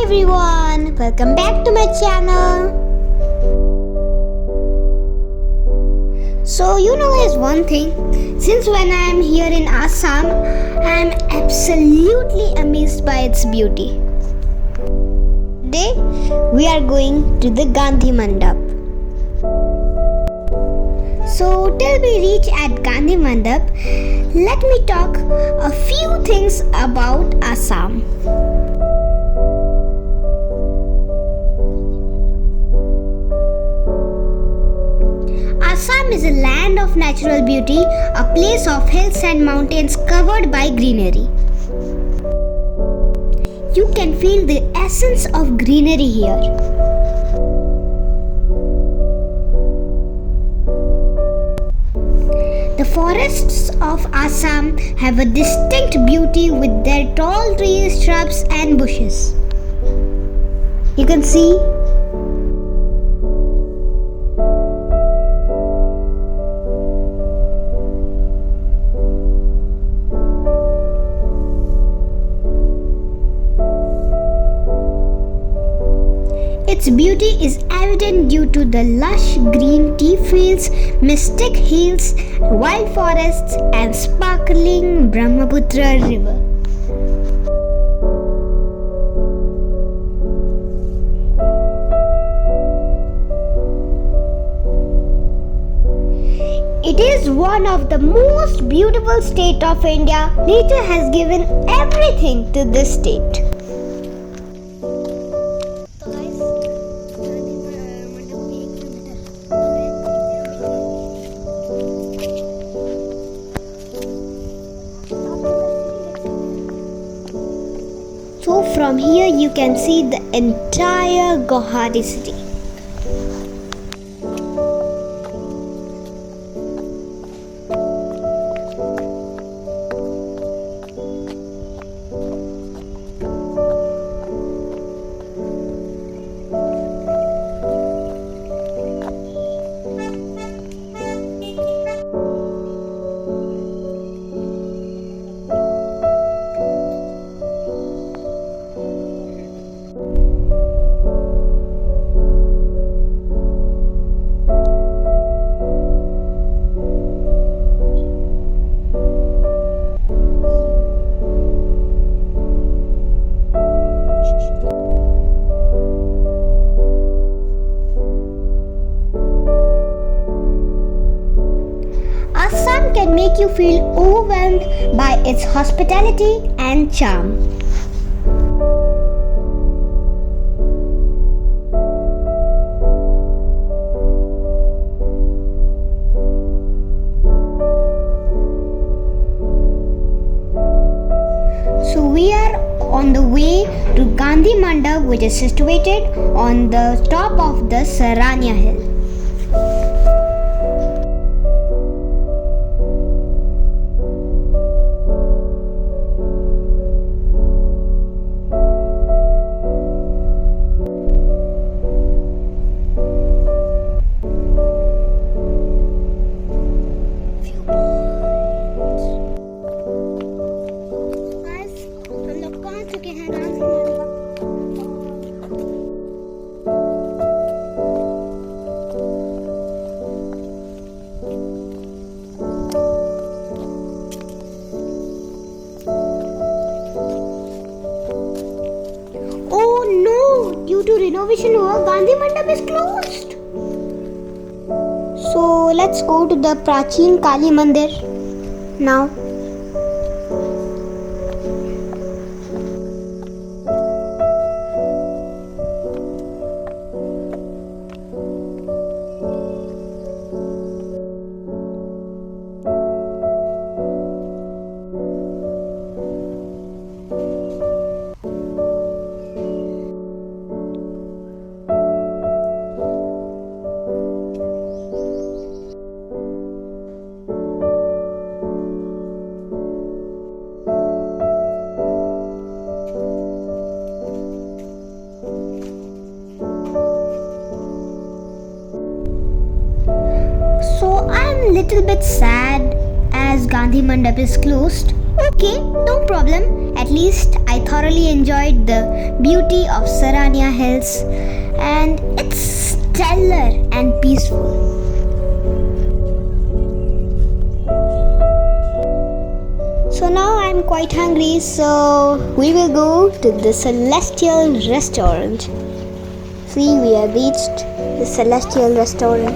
everyone, welcome back to my channel. So you know guys, one thing, since when I am here in Assam, I am absolutely amazed by its beauty. Today we are going to the Gandhi Mandap. So till we reach at Gandhi Mandap, let me talk a few things about Assam. Assam is a land of natural beauty, a place of hills and mountains covered by greenery. You can feel the essence of greenery here. The forests of Assam have a distinct beauty with their tall trees, shrubs and bushes. You can see its beauty is evident due to the lush green tea fields, mystic hills, wild forests and sparkling Brahmaputra river. It is one of the most beautiful states of India. Nature has given everything to this state. So from here you can see the entire Guwahati city. Assam can make you feel overwhelmed by its hospitality and charm. So we are on the way to Gandhi Mandap, which is situated on the top of the Sarania hill. Due to renovation work, Gandhi Mandap is closed. So let's go to the Prachin Kali Mandir now. So I'm little bit sad as Gandhi Mandap is closed. Okay, no problem. At least I thoroughly enjoyed the beauty of Sarania Hills, and it's stellar and peaceful. So now I'm quite hungry, so we will go to the Celestial Restaurant. See, we have reached the Celestial Restaurant.